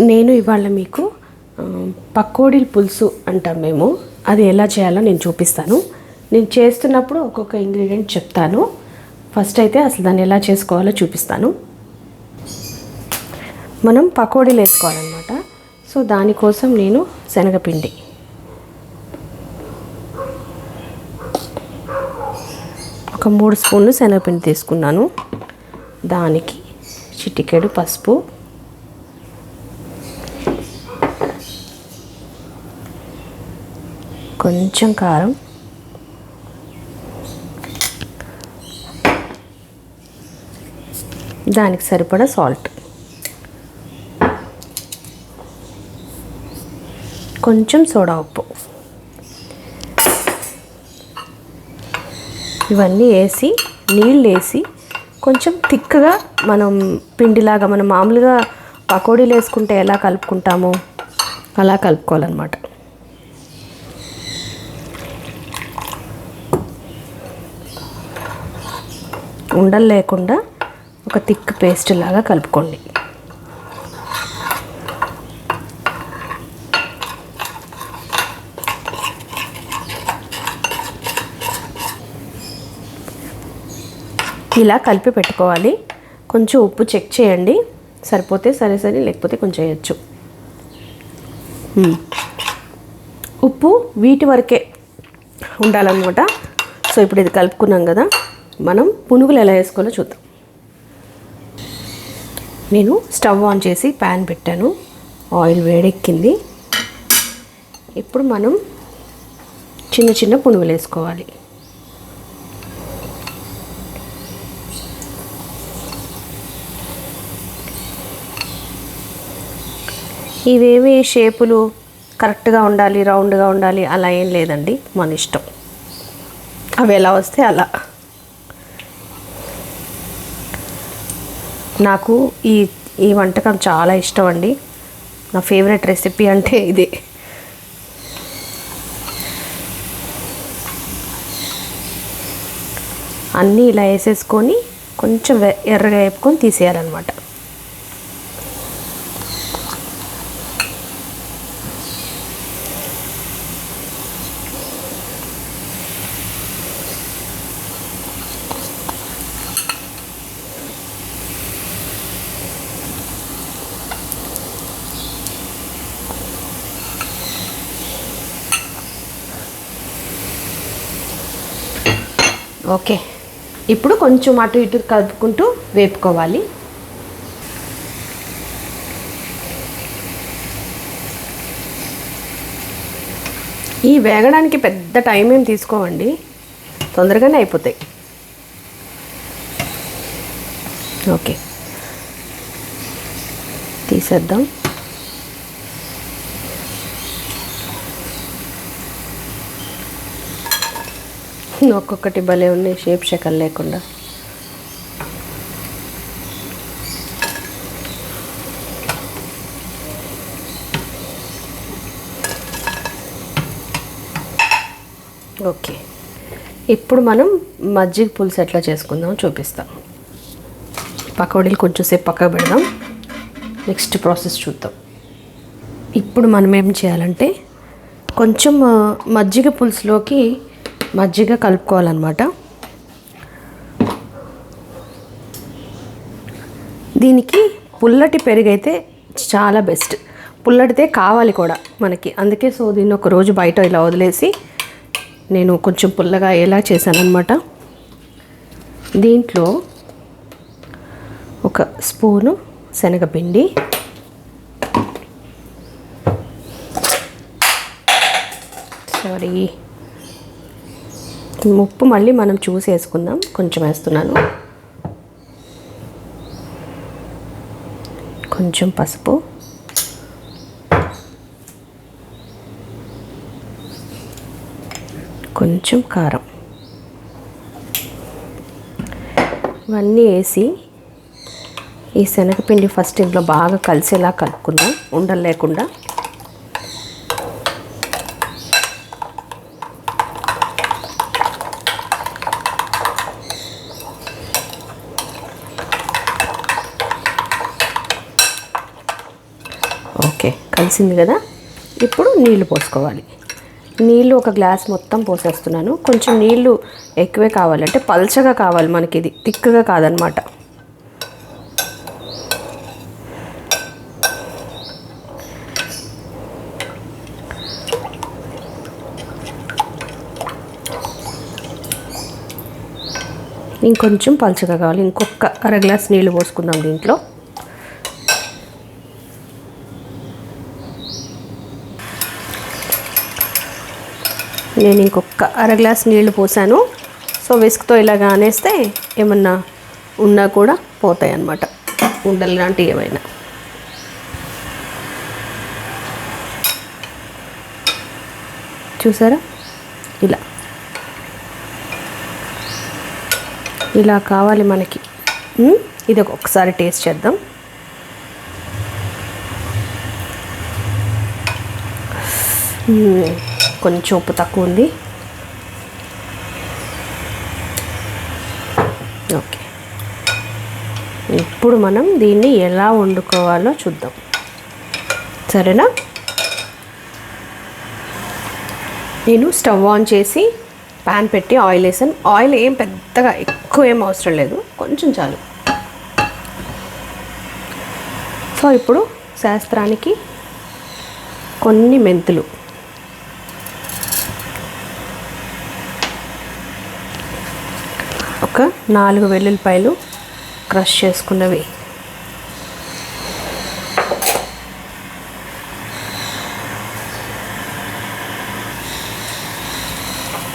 నేను ఇవాళ మీకు పకోడీల పులుసు అంటాం మేము, అది ఎలా చేయాలో నేను చూపిస్తాను. నేను చేస్తున్నప్పుడు ఒక్కొక్క ఇంగ్రీడియంట్ చెప్తాను. ఫస్ట్ అయితే అసలు దాన్ని ఎలా చేసుకోవాలో చూపిస్తాను. మనం పకోడీలు వేసుకోవాలన్నమాట. సో దానికోసం నేను శనగపిండి ఒక 3 స్పూన్లు శనగపిండి తీసుకున్నాను. దానికి చిటికెడు పసుపు, కొంచెం కారం, దానికి సరిపడా సాల్ట్, కొంచెం సోడా ఉప్పు, ఇవన్నీ వేసి నీళ్ళు వేసి కొంచెం థిక్గా మనం పిండిలాగా మనం మామూలుగా పకోడీలు వేసుకుంటే ఎలా కలుపుకుంటామో అలా కలుపుకోవాలన్నమాట. ఉండలు లేకుండా ఒక థిక్ పేస్ట్ లాగా కలుపుకోండి. ఇలా కలిపి పెట్టుకోవాలి. కొంచెం ఉప్పు చెక్ చేయండి, సరిపోతే సరే లేకపోతే కొంచెం వేయచ్చు. ఉప్పు వీటి వరకే ఉండాలన్నమాట. సో ఇప్పుడు ఇది కలుపుకున్నాం కదా, మనం పునుగులు ఎలా వేసుకోవాలో చూద్దాం. నేను స్టవ్ ఆన్ చేసి ప్యాన్ పెట్టాను, ఆయిల్ వేడెక్కింది. ఇప్పుడు మనం చిన్న చిన్న పునుగులు వేసుకోవాలి. ఇవేమి షేపులు కరెక్ట్గా ఉండాలి, రౌండ్గా ఉండాలి అలా ఏం లేదండి, మన ఇష్టం. అవి ఎలా వస్తే అలా. నాకు ఈ వంటకం చాలా ఇష్టం అండి. నా ఫేవరెట్ రెసిపీ అంటే ఇదే. అన్నీ ఇలా వేసేసుకొని కొంచెం ఎర్రగా వేపుకొని తీసేయాలన్నమాట. ఓకే, ఇప్పుడు కొంచెం అటు ఇటు కలుపుకుంటూ వేపుకోవాలి. ఈ వేగడానికి పెద్ద టైం ఏం తీసుకోవండి, తొందరగానే అయిపోతాయి. ఓకే, తీసేద్దాం. ఒక్కొక్కటి భలే ఉన్నాయి, షేప్ షకల్ లేకుండా. ఓకే, ఇప్పుడు మనం మజ్జిగ పులుసు ఎట్లా చేసుకుందాం చూపిస్తాం. పకోడీలు కొంచెం సేపు పక్కకు పెడదాం, నెక్స్ట్ ప్రాసెస్ చూద్దాం. ఇప్పుడు మనం ఏం చేయాలంటే కొంచెం మజ్జిగ పులుసులోకి మజ్జిగ కలుపుకోవాలన్నమాట. దీనికి పుల్లటి పెరుగు అయితే చాలా బెస్ట్. పుల్లటితే కావాలి కూడా మనకి, అందుకే సో దీన్ని ఒక రోజు బయట ఇలా వదిలేసి నేను కొంచెం పుల్లగా ఎలా చేశానన్నమాట. దీంట్లో ఒక స్పూను శనగపిండి, ఉప్పు మళ్ళీ మనం చూసి వేసుకుందాం, కొంచెం వేస్తున్నాను. కొంచెం పసుపు, కొంచెం కారం, ఇవన్నీ వేసి ఈ శనగపిండి ఫస్ట్ ఇంట్లో బాగా కలిసేలా కలుపుకుందాం, ఉండలు లేకుండా. ఓకే, కలిసింది కదా. ఇప్పుడు నీళ్లు పోసుకోవాలి. నీళ్ళు ఒక గ్లాస్ మొత్తం పోసేస్తున్నాను. కొంచెం నీళ్ళు ఎక్కువే కావాలంటే పల్చగా కావాలి మనకి, ఇది తిక్కుగా కాదనమాట. ఇంకొంచెం పల్చగా కావాలి. ఇంకొక అర గ్లాస్ నీళ్ళు పోసుకుందాం దీంట్లో. నేను ఇంకొక అర గ్లాస్ నీళ్లు పోసాను. సో విస్క్తో ఇలాగ అనేస్తే ఏమన్నా ఉన్నా కూడా పోతాయి అన్నమాట, ఉండలు లాంటివి ఏమైనా. చూసారా, ఇలా కావాలి మనకి. ఇది ఒకసారి టేస్ట్ చేద్దాం. కొంచెం ఉప్పు తక్కువ ఉంది. ఓకే, ఇప్పుడు మనం దీన్ని ఎలా వండుకోవాలో చూద్దాం, సరేనా? నేను స్టవ్ ఆన్ చేసి ప్యాన్ పెట్టి ఆయిల్ వేసాను. ఆయిల్ ఏం పెద్దగా ఎక్కువ ఏం అవసరం లేదు, కొంచెం చాలు. సో ఇప్పుడు శాస్త్రానికి కొన్ని మెంతులు, ఒక 4 వెల్లుల్లిపాయలు క్రష్ చేసుకున్నవి,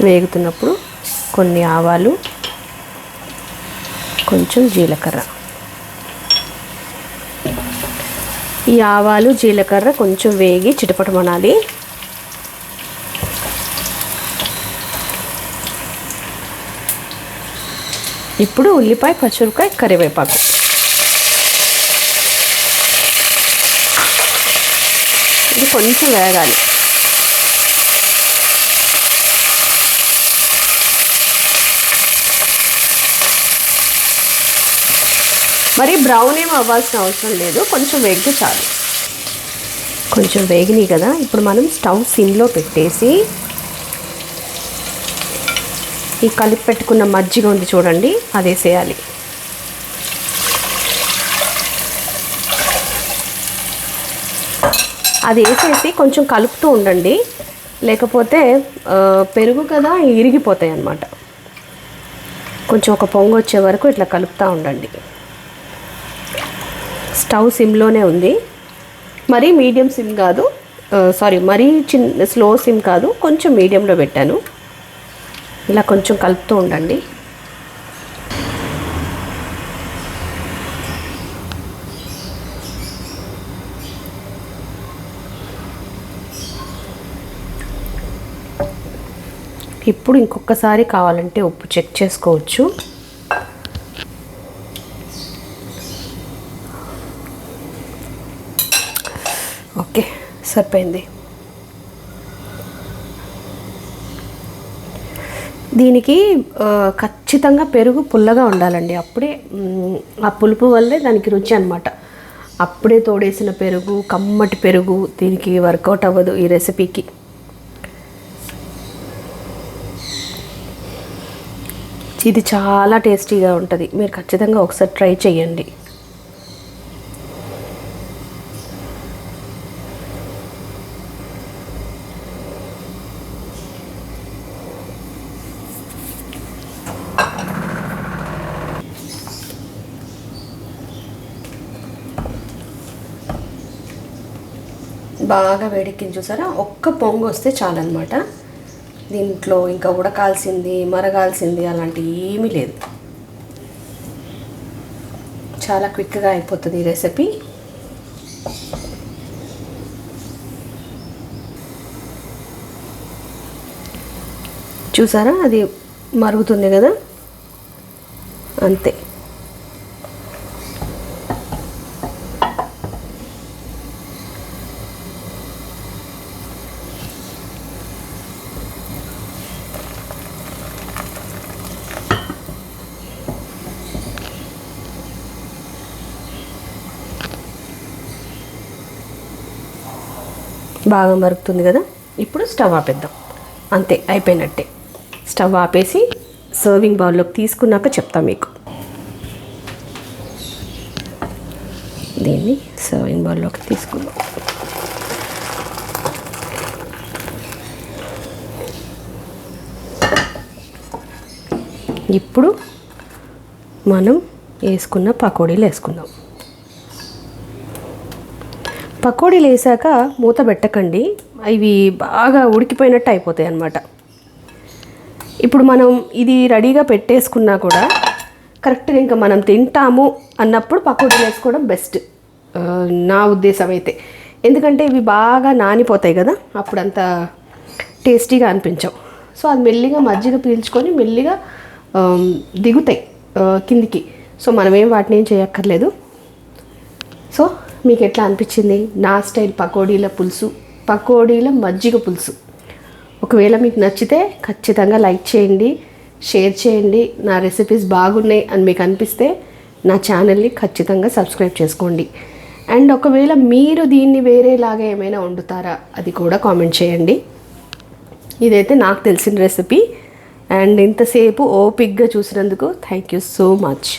వేగుతున్నప్పుడు కొన్ని ఆవాలు, కొంచెం జీలకర్ర. ఈ ఆవాలు జీలకర్ర కొంచెం వేగి చిటపటమనాలి. ఇప్పుడు ఉల్లిపాయ, పచ్చిమిరపకాయ, కరివేపాకు. ఇది కొంచెం వేగాలి. మరి బ్రౌన్ ఏం అవ్వాల్సిన అవసరం లేదు, కొంచెం వేగితే చాలు. కొంచెం వేగినాయి కదా, ఇప్పుడు మనం స్టవ్ సిమ్లో పెట్టేసి ఈ కలిపి పెట్టుకున్న మజ్జిగ ఉంది చూడండి, అది వేసేయాలి. అది వేసేసి కొంచెం కలుపుతూ ఉండండి, లేకపోతే పెరుగు కదా ఇరిగిపోతాయి అన్నమాట. కొంచెం ఒక పొంగు వచ్చే వరకు ఇట్లా కలుపుతూ ఉండండి. స్టవ్ సిమ్లోనే ఉంది, మరీ మీడియం సిమ్ కాదు, మరీ స్లో సిమ్ కాదు, కొంచెం మీడియంలో పెట్టాను. ఇలా కొంచెం కలుపుతూ ఉండండి. ఇప్పుడు ఇంకొకసారి కావాలంటే ఉప్పు చెక్ చేసుకోవచ్చు. ఓకే, సరిపోయింది. దీనికి ఖచ్చితంగా పెరుగు పుల్లగా ఉండాలండి, అప్పుడే ఆ పులుపు వల్లే దానికి రుచి అన్నమాట. అప్పుడే తోడేసిన పెరుగు, కమ్మటి పెరుగు దీనికి వర్కౌట్ అవ్వదు ఈ రెసిపీకి. ఇది చాలా టేస్టీగా ఉంటుంది, మీరు ఖచ్చితంగా ఒకసారి ట్రై చేయండి. బాగా వేడెక్కింది చూసారా, ఒక్క పొంగు వస్తే చాలన్నమాట. దీంట్లో ఇంకా ఉడకాల్సింది, మరగాల్సింది అలాంటివి ఏమీ లేదు. చాలా క్విక్గా అయిపోతుంది ఈ రెసిపీ. చూసారా, అది మరుగుతుంది కదా, అంతే. బాగా మరుగుతుంది కదా. ఇప్పుడు స్టవ్ ఆపేద్దాం. అంతే, అయిపోయినట్టే. స్టవ్ ఆపేసి సర్వింగ్ బౌల్లోకి తీసుకున్నాక చెప్తా మీకు. దీన్ని సర్వింగ్ బౌల్లోకి తీసుకుందాం. ఇప్పుడు మనం వేసుకున్న పకోడీలు వేసుకుందాం. పకోడీలు వేసాక మూత పెట్టకండి, ఇవి బాగా ఉడికిపోయినట్టు అయిపోతాయి అన్నమాట. ఇప్పుడు మనం ఇది రెడీగా పెట్టేసుకున్నా కూడా కరెక్ట్గా ఇంకా మనం తింటాము అన్నప్పుడు పకోడీలు వేసుకోవడం బెస్ట్ నా ఉద్దేశం అయితే. ఎందుకంటే ఇవి బాగా నానిపోతాయి కదా, అప్పుడు అంత టేస్టీగా అనిపించవు. సో అది మెల్లిగా మజ్జిగ పీల్చుకొని మెల్లిగా దిగుతాయి కిందికి. సో మనమేం వాటిని ఏం చేయక్కర్లేదు. సో మీకు ఎట్లా అనిపించింది నా స్టైల్ పకోడీల పులుసు, పకోడీల మజ్జిగ పులుసు? ఒకవేళ మీకు నచ్చితే ఖచ్చితంగా లైక్ చేయండి, షేర్ చేయండి. నా రెసిపీస్ బాగున్నాయి అని మీకు అనిపిస్తే నా ఛానల్ని ఖచ్చితంగా సబ్స్క్రైబ్ చేసుకోండి. అండ్ ఒకవేళ మీరు దీన్ని వేరేలాగా ఏమైనా వండుతారా అది కూడా కామెంట్ చేయండి. ఇదైతే నాకు తెలిసిన రెసిపీ. అండ్ ఇంతసేపు ఓపిక్గా చూసినందుకు థ్యాంక్ యూ సో మచ్.